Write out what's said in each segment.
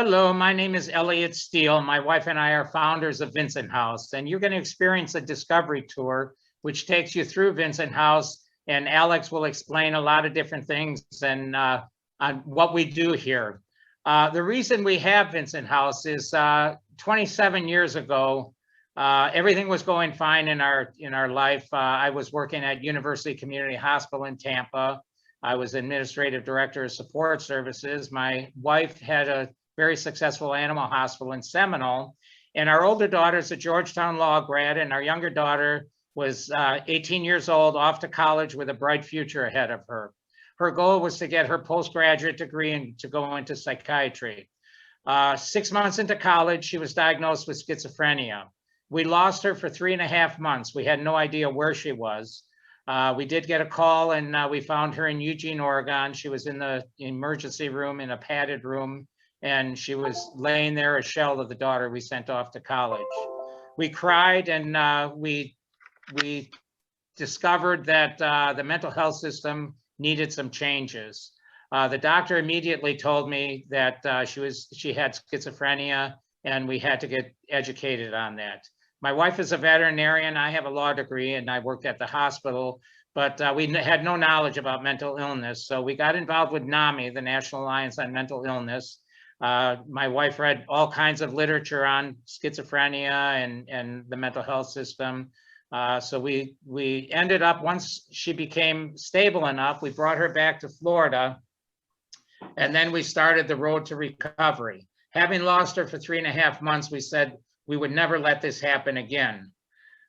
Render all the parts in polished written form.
Hello, my name is Elliot Steele. My wife and I are founders of Vincent House, and you're going to experience a discovery tour, which takes you through Vincent House, and Alex will explain a lot of different things and on what we do here. The reason we have Vincent House is 27 years ago, everything was going fine in our life. I was working at University Community Hospital in Tampa. I was administrative director of support services. My wife had a very successful animal hospital in Seminole. And our older daughter is a Georgetown law grad, and our younger daughter was 18 years old, off to college with a bright future ahead of her. Her goal was to get her postgraduate degree and to go into psychiatry. 6 months into college, she was diagnosed with schizophrenia. We lost her for 3.5 months. We had no idea where she was. We did get a call, and we found her in Eugene, Oregon. She was in the emergency room in a padded room, and she was laying there, a shell of the daughter we sent off to college. We cried, and we discovered that the mental health system needed some changes. The doctor immediately told me that she had schizophrenia, and we had to get educated on that. My wife is a veterinarian. I have a law degree, and I worked at the hospital, but we had no knowledge about mental illness. So we got involved with NAMI, the National Alliance on Mental Illness. My wife read all kinds of literature on schizophrenia and the mental health system. So we ended up, once she became stable enough, we brought her back to Florida, and then we started the road to recovery. Having lost her for 3.5 months, we said we would never let this happen again.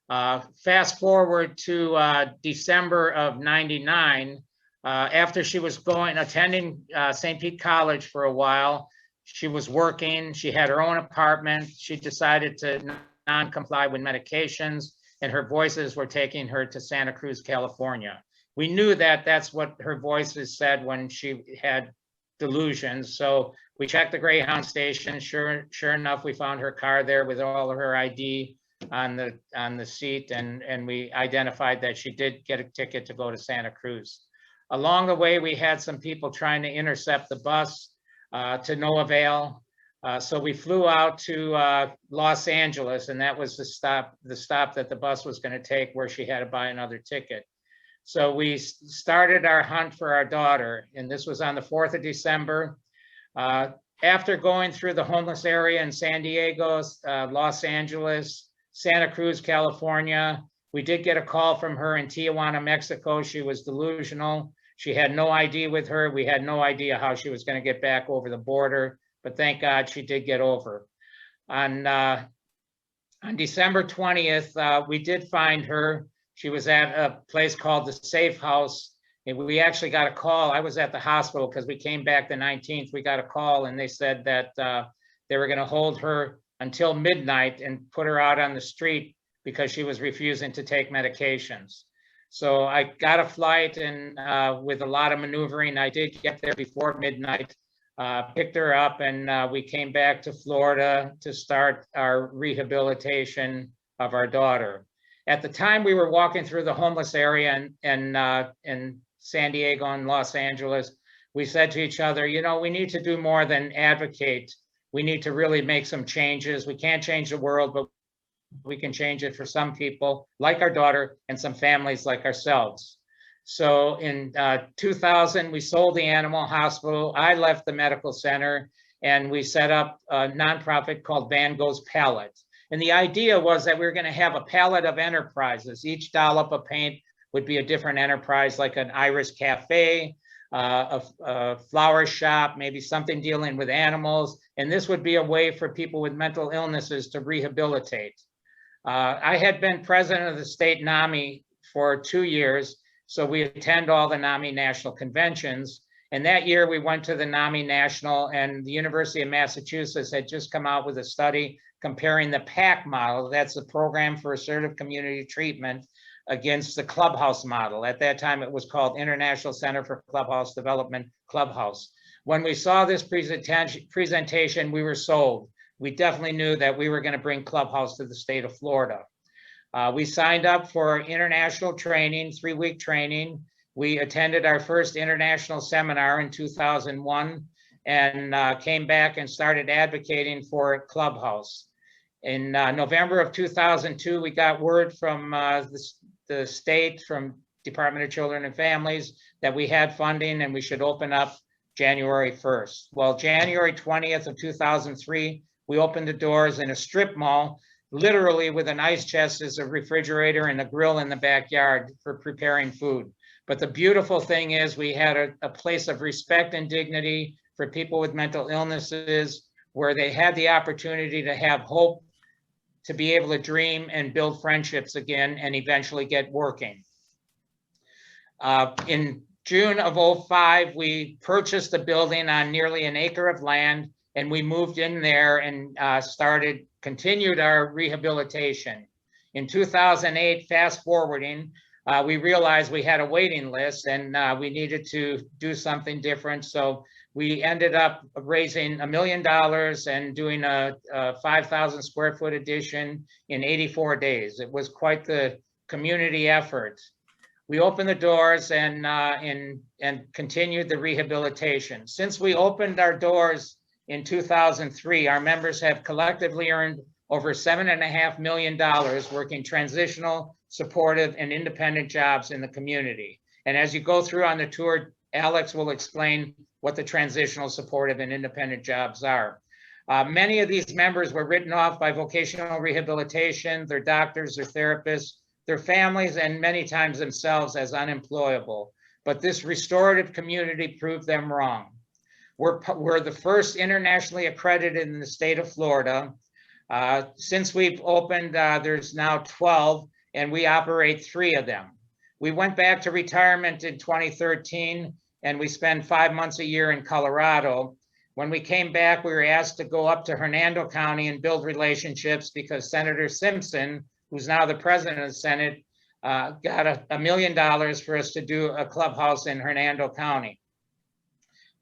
Fast forward to December of '99, after she was attending St. Pete College for a while. She was working, she had her own apartment. She decided to non-comply with medications, and her voices were taking her to Santa Cruz, California. We knew that that's what her voices said when she had delusions. So we checked the Greyhound station. Sure enough, we found her car there with all of her ID on the seat, and we identified that she did get a ticket to go to Santa Cruz. Along the way, we had some people trying to intercept the bus, to no avail. So we flew out to Los Angeles, and that was the stop that the bus was going to take, where she had to buy another ticket. So we started our hunt for our daughter, and this was on the 4th of December. After going through the homeless area in San Diego, Los Angeles, Santa Cruz, California, we did get a call from her in Tijuana, Mexico. She was delusional. She had no ID with her. We had no idea how she was going to get back over the border, but thank God she did get over. On December 20th, we did find her. She was at a place called the Safe House, and we actually got a call. I was at the hospital because we came back the 19th. We got a call, and they said that they were going to hold her until midnight and put her out on the street because she was refusing to take medications. So I got a flight, and with a lot of maneuvering, I did get there before midnight, picked her up, and we came back to Florida to start our rehabilitation of our daughter. At the time, we were walking through the homeless area in San Diego and Los Angeles. We said to each other, you know, we need to do more than advocate. We need to really make some changes. We can't change the world, but we can change it for some people like our daughter and some families like ourselves. So in 2000, we sold the animal hospital. I left the medical center, and we set up a nonprofit called Van Gogh's Palette. And the idea was that we were going to have a palette of enterprises. Each dollop of paint would be a different enterprise, like an Iris Cafe, a flower shop, maybe something dealing with animals. And this would be a way for people with mental illnesses to rehabilitate. I had been president of the state NAMI for 2 years, so we attend all the NAMI national conventions. And that year we went to the NAMI National, and the University of Massachusetts had just come out with a study comparing the PAC model, that's the Program for Assertive Community Treatment, against the Clubhouse model. At that time, it was called International Center for Clubhouse Development, Clubhouse. When we saw this presentation, we were sold. We definitely knew that we were going to bring Clubhouse to the state of Florida. We signed up for international training, 3-week training. We attended our first international seminar in 2001. and came back and started advocating for Clubhouse. In November of 2002, we got word from the state, from Department of Children and Families, that we had funding and we should open up January 1st. Well, January 20th of 2003, we opened the doors in a strip mall, literally with an ice chest as a refrigerator and a grill in the backyard for preparing food. But the beautiful thing is we had a place of respect and dignity for people with mental illnesses, where they had the opportunity to have hope, to be able to dream and build friendships again, and eventually get working. In June of 2005, we purchased a building on nearly an acre of land, and we moved in there and continued our rehabilitation. In 2008, fast forwarding, we realized we had a waiting list and we needed to do something different. So we ended up raising $1 million and doing a 5,000 square foot addition in 84 days. It was quite the community effort. We opened the doors and continued the rehabilitation. Since we opened our doors in 2003, our members have collectively earned over $7.5 million working transitional, supportive, and independent jobs in the community. And as you go through on the tour, Alex will explain what the transitional, supportive, and independent jobs are. Many of these members were written off by vocational rehabilitation, their doctors, their therapists, their families, and many times themselves as unemployable. But this restorative community proved them wrong. We're the first internationally accredited in the state of Florida. Since we've opened, there's now 12, and we operate 3 of them. We went back to retirement in 2013, and we spend 5 months a year in Colorado. When we came back, we were asked to go up to Hernando County and build relationships because Senator Simpson, who's now the president of the Senate, got $1 million for us to do a clubhouse in Hernando County.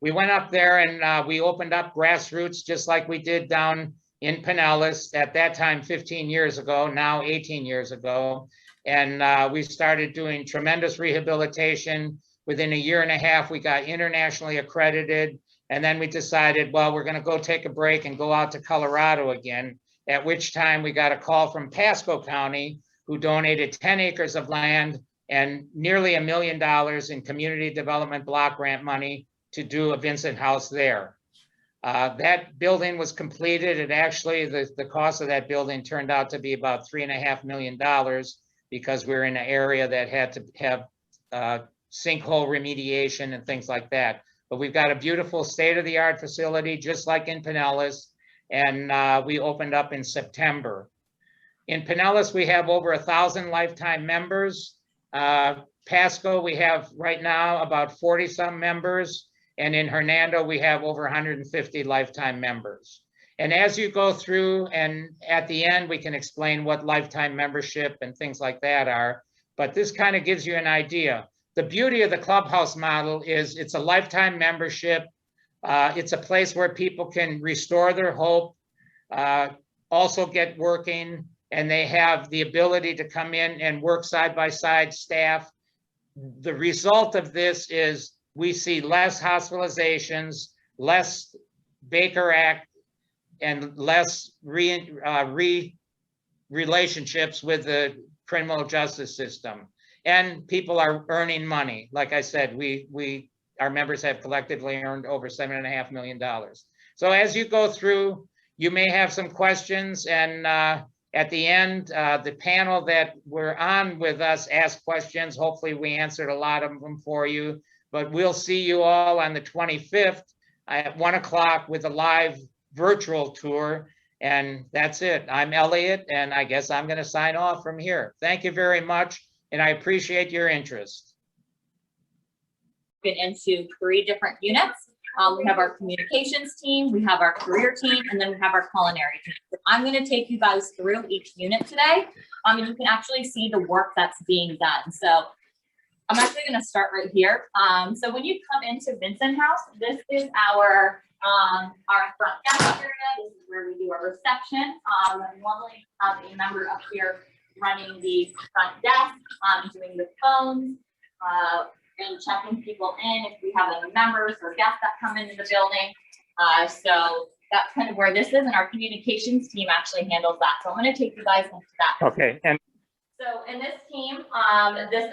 We went up there and we opened up grassroots just like we did down in Pinellas at that time 15 years ago, now 18 years ago. And we started doing tremendous rehabilitation. Within a year and a half, we got internationally accredited. And then we decided, well, we're gonna go take a break and go out to Colorado again, at which time we got a call from Pasco County, who donated 10 acres of land and nearly $1 million in community development block grant money to do a Vincent house there. That building was completed, and actually the cost of that building turned out to be about $3.5 million because we're in an area that had to have sinkhole remediation and things like that. But we've got a beautiful state-of-the-art facility, just like in Pinellas, and we opened up in September. In Pinellas, we have over 1,000 lifetime members. Pasco, we have right now about 40-some members. And in Hernando, we have over 150 lifetime members. And as you go through, and at the end, we can explain what lifetime membership and things like that are. But this kind of gives you an idea. The beauty of the Clubhouse model is it's a lifetime membership. It's a place where people can restore their hope, also get working, and they have the ability to come in and work side by side staff. The result of this is we see less hospitalizations, less Baker Act, and less relationships with the criminal justice system. And people are earning money. Like I said, our members have collectively earned over $7.5 million. So as you go through, you may have some questions, and at the end, the panel that we're on with us asked questions. Hopefully we answered a lot of them for you. But we'll see you all on the 25th at 1 o'clock with a live virtual tour. And that's it. I'm Elliot, and I guess I'm going to sign off from here. Thank you very much, and I appreciate your interest. Into 3 different units. We have our communications team, we have our career team, and then we have our culinary team. So I'm going to take you guys through each unit today, and you can actually see the work that's being done. So I'm actually going to start right here. So when you come into Vincent House, this is our front desk area. This is where we do our reception. Normally have a member up here running the front desk, doing the phones, and checking people in if we have any members or guests that come into the building. So that's kind of where this is, and our communications team actually handles that. So I'm going to take you guys into that. Okay, and So in this team, this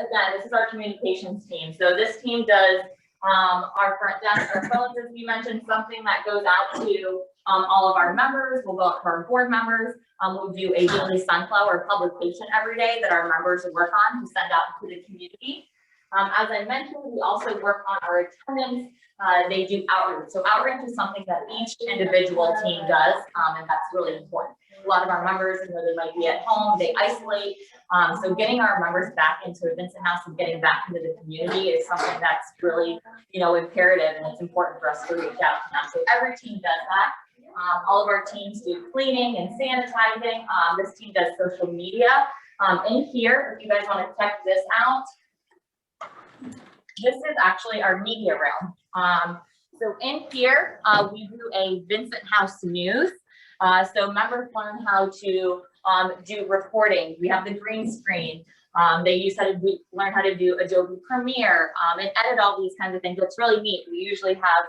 is our communications team. So this team does our front desk, our phones, as we mentioned, something that goes out to all of our members. We'll go out to our board members. We'll do a daily sunflower publication every day that our members work on to send out to the community. As I mentioned, we also work on our attendance. They do outreach. So outreach is something that each individual team does, and that's really important. A lot of our members, you know, they might be at home, they isolate. So getting our members back into Vincent House and getting back into the community is something that's really, you know, imperative, and it's important for us to reach out to them. So every team does that. All of our teams do cleaning and sanitizing. This team does social media. In here, if you guys want to check this out, this is actually our media room. So in here, we do a Vincent House news. So members learn how to do reporting. We have the green screen. They learn how to do Adobe Premiere and edit all these kinds of things. It's really neat. We usually have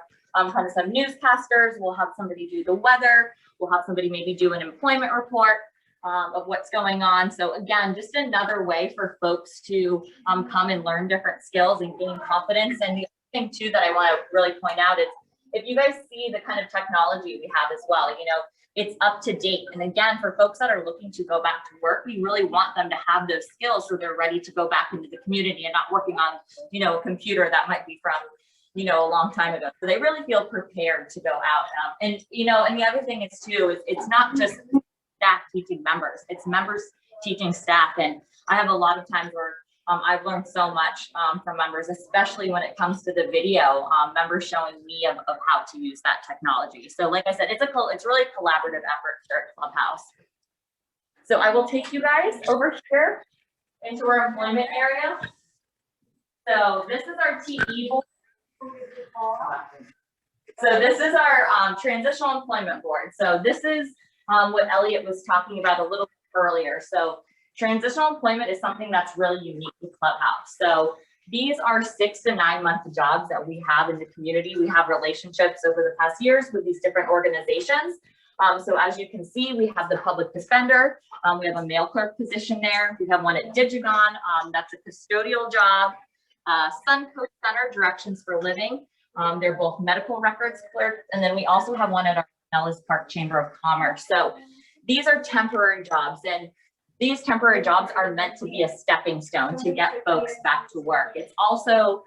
kind of some newscasters. We'll have somebody do the weather. We'll have somebody maybe do an employment report of what's going on. So again, just another way for folks to come and learn different skills and gain confidence. And the other thing too that I want to really point out is, if you guys see the kind of technology we have as well, you know, it's up to date. And again, for folks that are looking to go back to work, we really want them to have those skills so they're ready to go back into the community and not working on, you know, a computer that might be from, you know, a long time ago. So they really feel prepared to go out. And, you know, and the other thing is too, is it's not just staff teaching members, it's members teaching staff. And I have a lot of times where I've learned so much from members, especially when it comes to the video, members showing me of how to use that technology. So like I said, it's really a collaborative effort here at Clubhouse. So I will take you guys over here into our employment area. So this is our TE board. So this is our transitional employment board. So this is what Elliot was talking about a little bit earlier. So transitional employment is something that's really unique to Clubhouse. So these are 6 to 9 month jobs that we have in the community. We have relationships over the past years with these different organizations. So as you can see, we have the public defender. We have a mail clerk position there. We have one at Digigon. That's a custodial job. Suncoast Center, Directions for Living. They're both medical records clerks. And then we also have one at our Pinellas Park Chamber of Commerce. So these are temporary jobs, and these temporary jobs are meant to be a stepping stone to get folks back to work. It's also,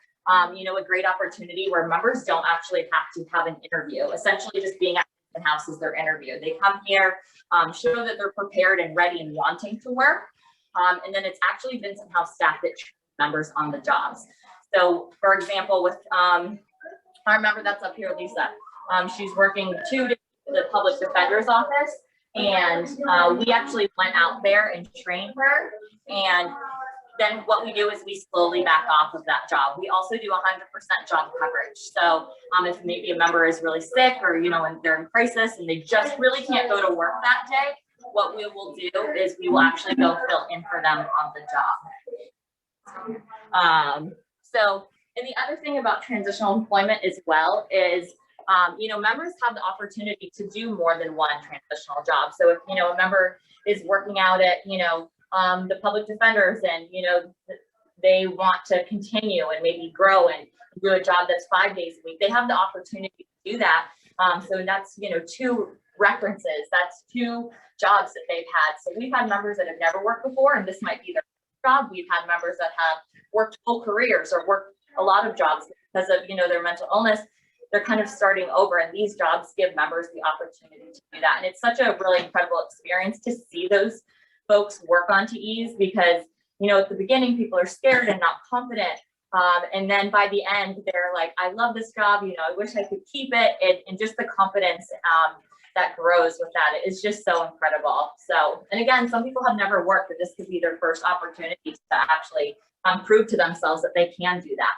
you know, a great opportunity where members don't actually have to have an interview. Essentially, just being at the house is their interview. They come here, show that they're prepared and ready and wanting to work. And then it's actually Vincent House staff that train members on the jobs. So, for example, with our member that's up here, Lisa, she's working 2 days in the public defender's office. And we actually went out there and trained her. And then what we do is we slowly back off of that job. We also do 100% job coverage. So if maybe a member is really sick, or, you know, when they're in crisis and they just really can't go to work that day, what we will do is we will actually go fill in for them on the job. And the other thing about transitional employment as well is, you know, members have the opportunity to do more than one transitional job. So if, you know, a member is working out at, you know, the public defenders, and, you know, they want to continue and maybe grow and do a job that's 5 days a week, they have the opportunity to do that. So that's, you know, 2 references, that's 2 jobs that they've had. So we've had members that have never worked before, and this might be their job. We've had members that have worked full careers or worked a lot of jobs because of, you know, their mental illness. They're kind of starting over, and these jobs give members the opportunity to do that. And it's such a really incredible experience to see those folks work on TEs, because, you know, at the beginning, people are scared and not confident. And then by the end, they're like, I love this job. You know, I wish I could keep it. And just the confidence that grows with that is just so incredible. So, and again, some people have never worked, but this could be their first opportunity to actually prove to themselves that they can do that.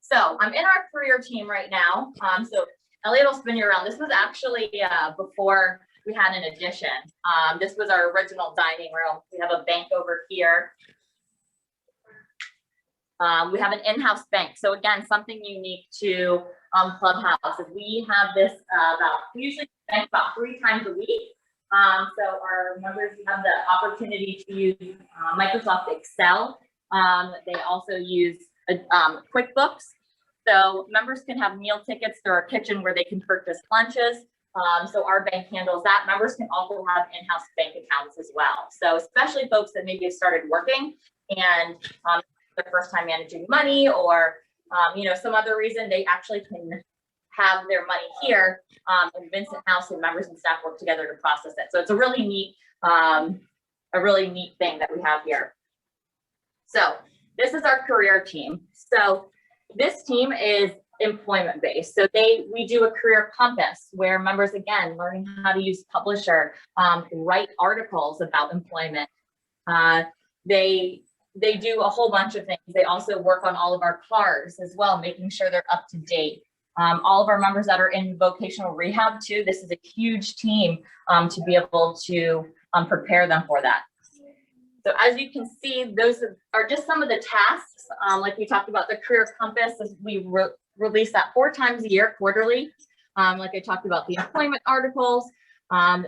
So I'm in our career team right now. So Elliot will spin you around. This was actually before we had an addition. This was our original dining room. We have a bank over here. We have an in-house bank. So again, something unique to Clubhouse is we have this we usually bank about 3 times a week. So our members have the opportunity to use Microsoft Excel. They also use QuickBooks. So members can have meal tickets through our kitchen where they can purchase lunches. So our bank handles that. Members can also have in-house bank accounts as well. So especially folks that maybe have started working and their first time managing money, or you know, some other reason, they actually can have their money here in Vincent House, and members and staff work together to process it. So it's a really neat thing that we have here. So this is our career team. So this team is employment based. So we do a career compass where members, again, learning how to use Publisher, write articles about employment. They do a whole bunch of things. They also work on all of our cars as well, making sure they're up to date. All of our members that are in vocational rehab too, this is a huge team to be able to prepare them for that. So as you can see, those are just some of the tasks. Like we talked about, the career compass, we release that 4 times a year, quarterly. Like I talked about, the employment articles.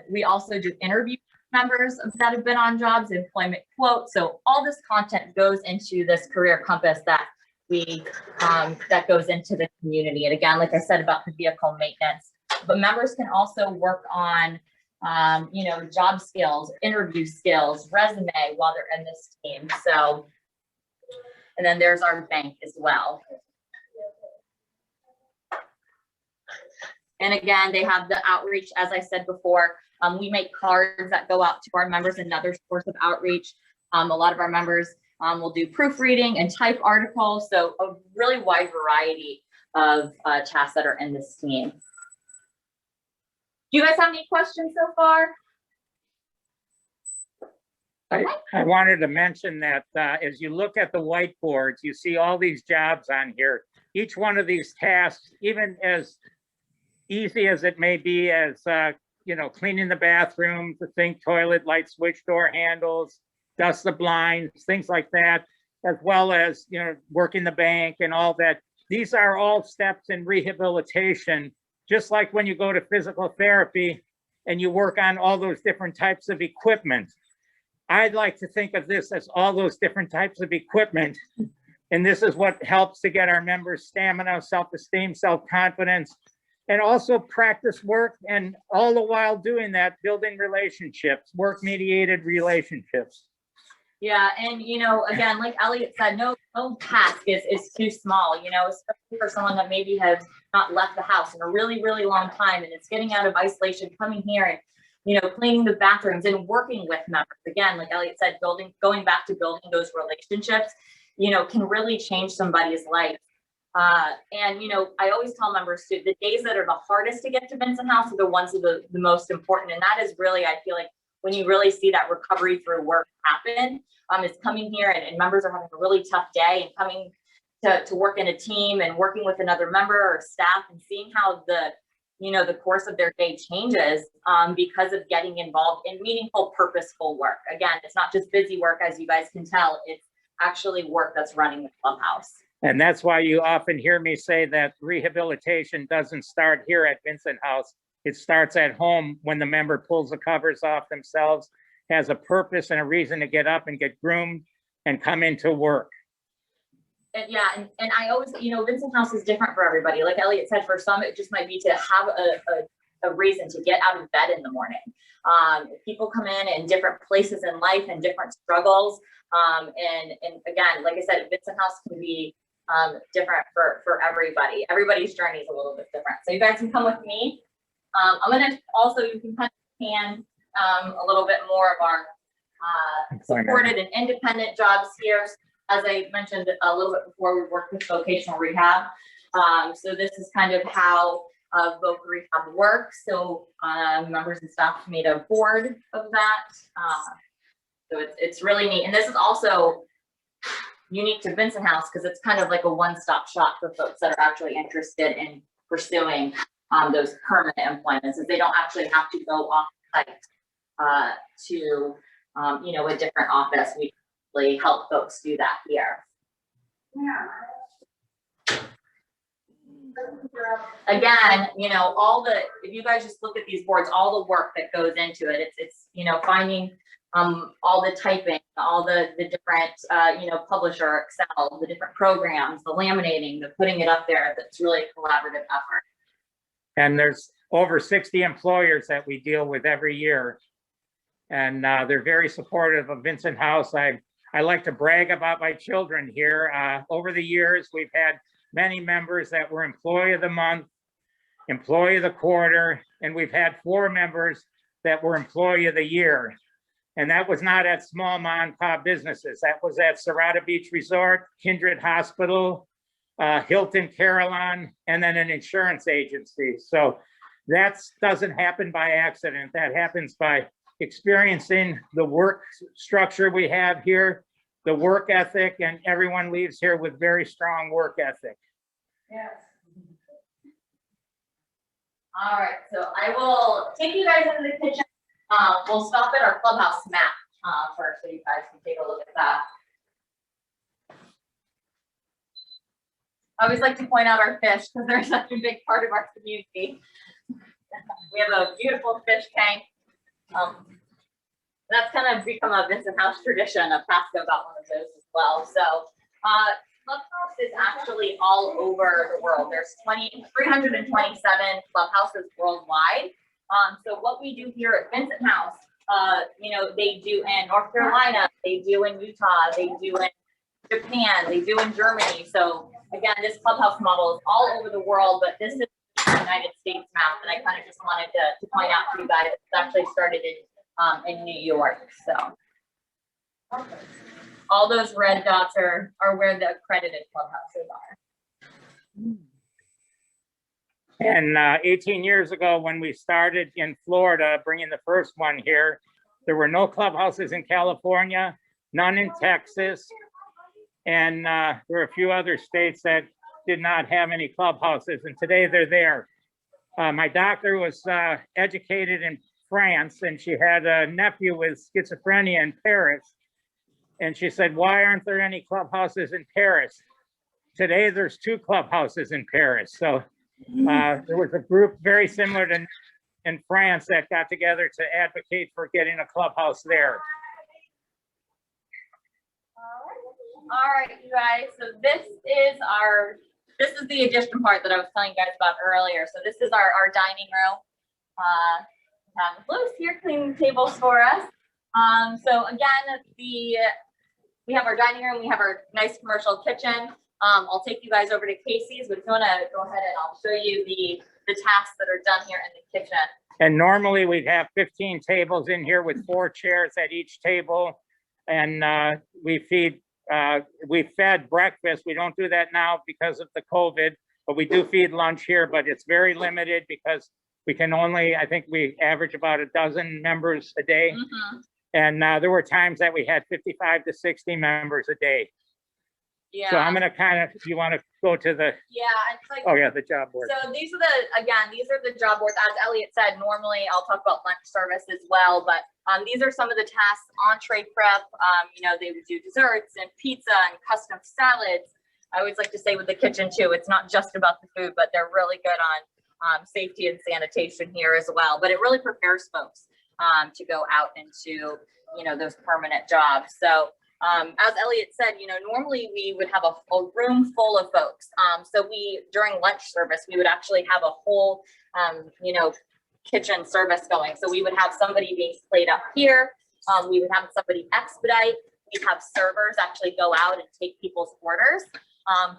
We also do interview members that have been on jobs, employment quotes. So all this content goes into this career compass that that goes into the community. And again, like I said about the vehicle maintenance, but members can also work on you know, job skills, interview skills, resume while they're in this team. So, and then there's our bank as well. And again, they have the outreach, as I said before. We make cards that go out to our members, another source of outreach. A lot of our members will do proofreading and type articles. So a really wide variety of tasks that are in this team. Do you guys have any questions so far? I wanted to mention that as you look at the whiteboards, you see all these jobs on here. Each one of these tasks, even as easy as it may be, as you know, cleaning the bathroom, the sink, toilet, light switch, door handles, dust the blinds, things like that, as well as, you know, working the bank and all that. These are all steps in rehabilitation, just like when you go to physical therapy and you work on all those different types of equipment. I'd like to think of this as all those different types of equipment. And this is what helps to get our members stamina, self-esteem, self-confidence, and also practice work, and all the while doing that, building relationships, work-mediated relationships. Yeah, and you know, again, like Elliot said, no task is too small, you know, especially for someone that maybe has not left the house in a really, really long time, and it's getting out of isolation, coming here and, you know, cleaning the bathrooms and working with members. Again, like Elliot said, going back to building those relationships, you know, can really change somebody's life. And, you know, I always tell members too, the days that are the hardest to get to Vincent House are the ones that are the most important. And that is really, I feel like, when you really see that recovery through work happen, is coming here and members are having a really tough day and coming to work in a team and working with another member or staff and seeing how the course of their day changes because of getting involved in meaningful, purposeful work. Again, it's not just busy work, as you guys can tell, it's actually work that's running the Clubhouse. And that's why you often hear me say that rehabilitation doesn't start here at Vincent House. It starts at home when the member pulls the covers off themselves, has a purpose and a reason to get up and get groomed and come into work. And yeah, and I always, you know, Vincent House is different for everybody. Like Elliot said, for some, it just might be to have a reason to get out of bed in the morning. People come in different places in life and different struggles. And again, like I said, Vincent House can be different for everybody. Everybody's journey is a little bit different. So you guys can come with me. I'm gonna also, you can kind of hand a little bit more of our supported and independent jobs here. As I mentioned a little bit before, we work with vocational rehab. So this is kind of how voc rehab works. So members and staff made a board of that. So it's really neat. And this is also unique to Vincent House because it's kind of like a one-stop shop for folks that are actually interested in pursuing those permanent employments, as they don't actually have to go off site to a different office. We really help folks do that here. Again, you know, if you guys just look at these boards, all the work that goes into it, it's, you know, finding all the typing, all the different, you know, publisher, Excel, the different programs, the laminating, the putting it up there. That's really a collaborative effort. And there's over 60 employers that we deal with every year. And they're very supportive of Vincent House. I like to brag about my children here. Over the years, we've had many members that were Employee of the Month, Employee of the Quarter, and we've had 4 members that were Employee of the Year. And that was not at small mom and pop businesses. That was at Serrata Beach Resort, Kindred Hospital, Hilton Carillon, and then an insurance agency. So that doesn't happen by accident. That happens by experiencing the work structure we have here, the work ethic, and everyone leaves here with very strong work ethic. Yes. All right, so I will take you guys into the kitchen. We'll stop at our Clubhouse map first, so you guys can take a look at that. I always like to point out our fish because they're such a big part of our community. We have a beautiful fish tank. That's kind of become a Vincent House tradition. Pasco got one of those as well. So Clubhouse is actually all over the world. There's 327 clubhouses worldwide. So what we do here at Vincent House, you know, they do in North Carolina, they do in Utah, they do in Japan, they do in Germany. So again, this clubhouse model is all over the world, but this is the United States map, and I kind of just wanted to point out to you guys, it's actually started in New York. So all those red dots are where the accredited clubhouses are. And 18 years ago, when we started in Florida, bringing the first one here, there were no clubhouses in California, none in Texas, and there were a few other states that did not have any clubhouses, and today they're there. My doctor was educated in France, and she had a nephew with schizophrenia in Paris, and she said, "Why aren't there any clubhouses in Paris?" Today, there's 2 clubhouses in Paris. So there was a group very similar to in France that got together to advocate for getting a clubhouse there. All right, you guys. So this is the addition part that I was telling you guys about earlier. So this is our dining room. Blue's here cleaning tables for us. So again, we have our dining room. We have our nice commercial kitchen. I'll take you guys over to Casey's, but if you want to go ahead and I'll show you the tasks that are done here in the kitchen. And normally we'd have 15 tables in here with 4 chairs at each table. And we fed breakfast. We don't do that now because of the COVID, but we do feed lunch here, but it's very limited because we can only, I think we average about a dozen members a day. Mm-hmm. And there were times that we had 55 to 60 members a day. Yeah. So I'm going to kind of, you want to go to the, it's like, oh yeah, the job board. So these are the job boards. As Elliot said, normally I'll talk about lunch service as well, but these are some of the tasks: entree prep, you know, they would do desserts and pizza and custom salads. I always like to say with the kitchen too, it's not just about the food, but they're really good on safety and sanitation here as well. But it really prepares folks to go out into, you know, those permanent jobs. So as Elliot said, you know, normally we would have a room full of folks. So during lunch service, we would actually have a whole, you know, kitchen service going. So we would have somebody being splayed up here. We would have somebody expedite. We'd have servers actually go out and take people's orders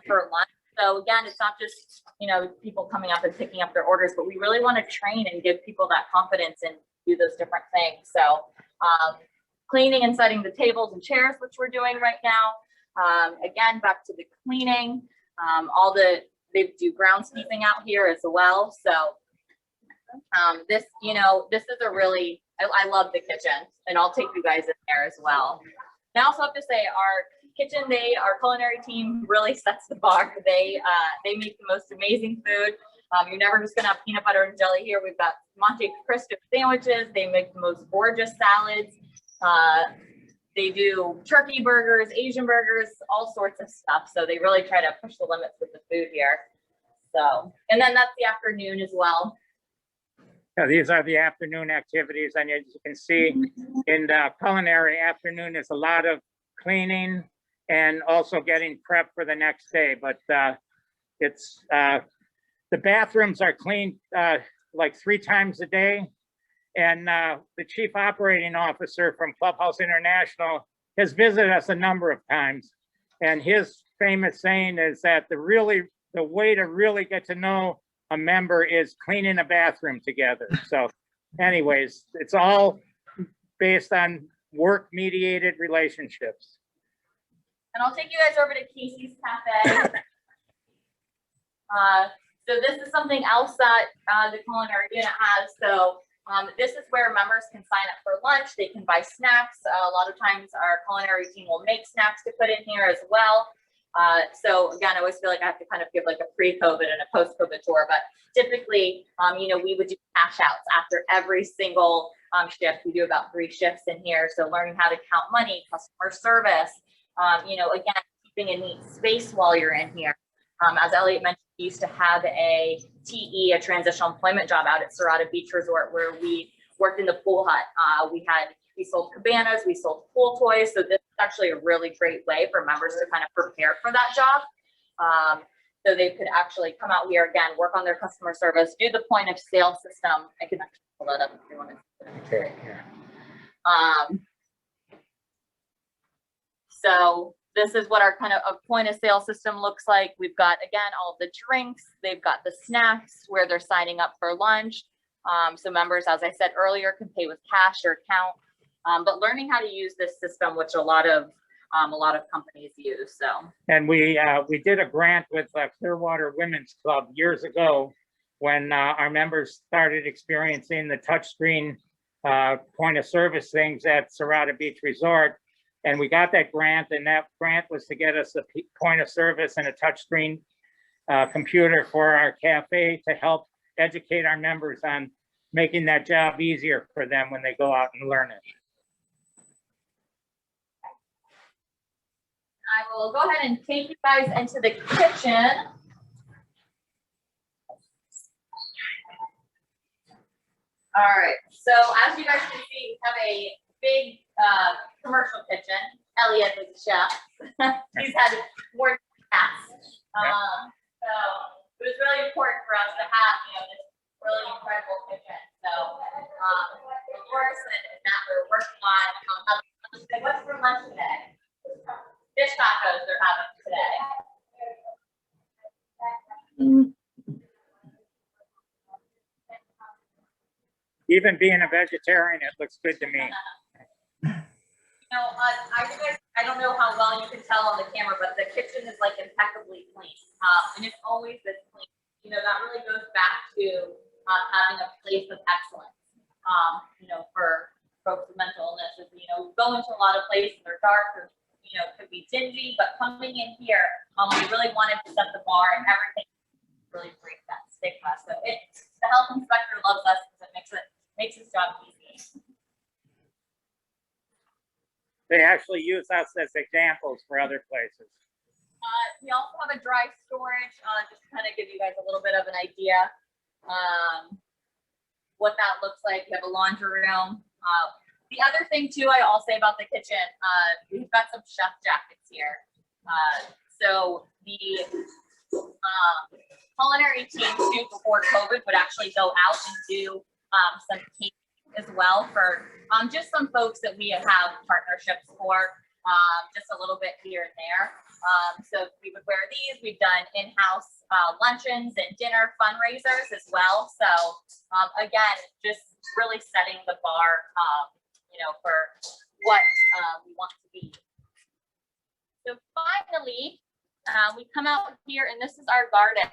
for lunch. So again, it's not just, you know, people coming up and picking up their orders, but we really want to train and give people that confidence and do those different things. So cleaning and setting the tables and chairs, which we're doing right now. Again, back to the cleaning, they do groundskeeping out here as well. So this, you know, this is a really, I love the kitchen, and I'll take you guys in there as well. And I also have to say our kitchen, our culinary team really sets the bar. They make the most amazing food. You're never just gonna have peanut butter and jelly here. We've got Monte Cristo sandwiches. They make the most gorgeous salads. They do turkey burgers, Asian burgers, all sorts of stuff. So they really try to push the limits with the food here. So, and then that's the afternoon as well. Yeah, these are the afternoon activities, and as you can see in the culinary, afternoon is a lot of cleaning and also getting prep for the next day. But it's the bathrooms are cleaned like 3 times a day. And the chief operating officer from Clubhouse International has visited us a number of times. And his famous saying is that the way to really get to know a member is cleaning a bathroom together. So anyways, it's all based on work mediated relationships. And I'll take you guys over to Casey's Cafe. So this is something else that the culinary unit has. So this is where members can sign up for lunch. They can buy snacks. A lot of times our culinary team will make snacks to put in here as well. So again, I always feel like I have to kind of give like a pre-COVID and a post-COVID tour, but typically, you know, we would do cash outs after every single shift. We do about 3 shifts in here. So learning how to count money, customer service, you know, again, keeping a neat space while you're in here. As Elliot mentioned, we used to have a TE, a transitional employment job out at Serrata Beach Resort where we worked in the pool hut. We sold cabanas, we sold pool toys. So this is actually a really great way for members to kind of prepare for that job. So they could actually come out here again, work on their customer service, do the point of sale system. I can actually pull that up if you want to. Okay, yeah. So this is what our kind of a point of sale system looks like. We've got, again, all of the drinks. They've got the snacks where they're signing up for lunch. So members, as I said earlier, can pay with cash or account. But learning how to use this system, which a lot of companies use. So. And we did a grant with Clearwater Women's Club years ago when our members started experiencing the touchscreen point of service things at Serrata Beach Resort. And we got that grant, and that grant was to get us a point of service and a touchscreen computer for our cafe to help educate our members on making that job easier for them when they go out and learn it. I will go ahead and take you guys into the kitchen. All right, so as you guys can see, we have a big commercial kitchen. Elliot is a chef. He's had more tasks. So it was really important for us to have, you know, this really incredible kitchen. So Dolores and Matt were working on what's for lunch today? Fish tacos they're having today. Even being a vegetarian, it looks good to me. You know, I don't know how well you can tell on the camera, but the kitchen is like impeccably clean, and it's always this clean. You know, that really goes back to having a place of excellence. You know, for folks with mental illness, you know, go into a lot of places, they're dark, or you know, could be dingy, but coming in here, we really wanted to set the bar and everything really break that stigma. So the health inspector loves us because it makes his job easy. They actually use us as examples for other places. We also have a dry storage, just to kind of give you guys a little bit of an idea what that looks like. We have a laundry room. The other thing too, I'll say about the kitchen, we've got some chef jackets here. So the culinary team too, before COVID, would actually go out and do some cake as well for just some folks that we have partnerships for, just a little bit here and there. So we would wear these. We've done in-house luncheons and dinner fundraisers as well. So again, just really setting the bar, you know, for what we want to be. So finally, we come out here, and this is our garden.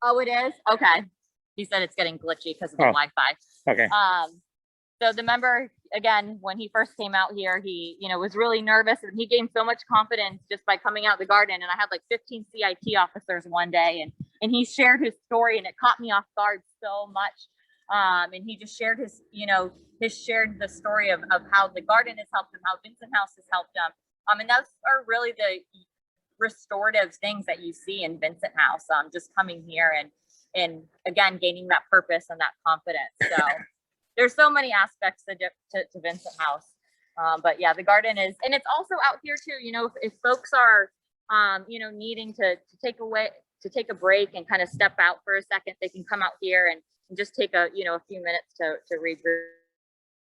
Oh, it is? Okay. He said it's getting glitchy because of the Wi-Fi. Okay. So the member, again, when he first came out here, he, you know, was really nervous, and he gained so much confidence just by coming out the garden. And I had like 15 CIT officers one day, and he shared his story, and it caught me off guard so much. And he just shared his, you know, has shared the story of how the garden has helped him, how Vincent House has helped him. And those are really the restorative things that you see in Vincent House, just coming here and again, gaining that purpose and that confidence. So there's so many aspects to Vincent House. But yeah, the garden is, and it's also out here too, you know, if folks are, you know, needing to take a break and kind of step out for a second, they can come out here and just take a, you know, a few minutes to regroup.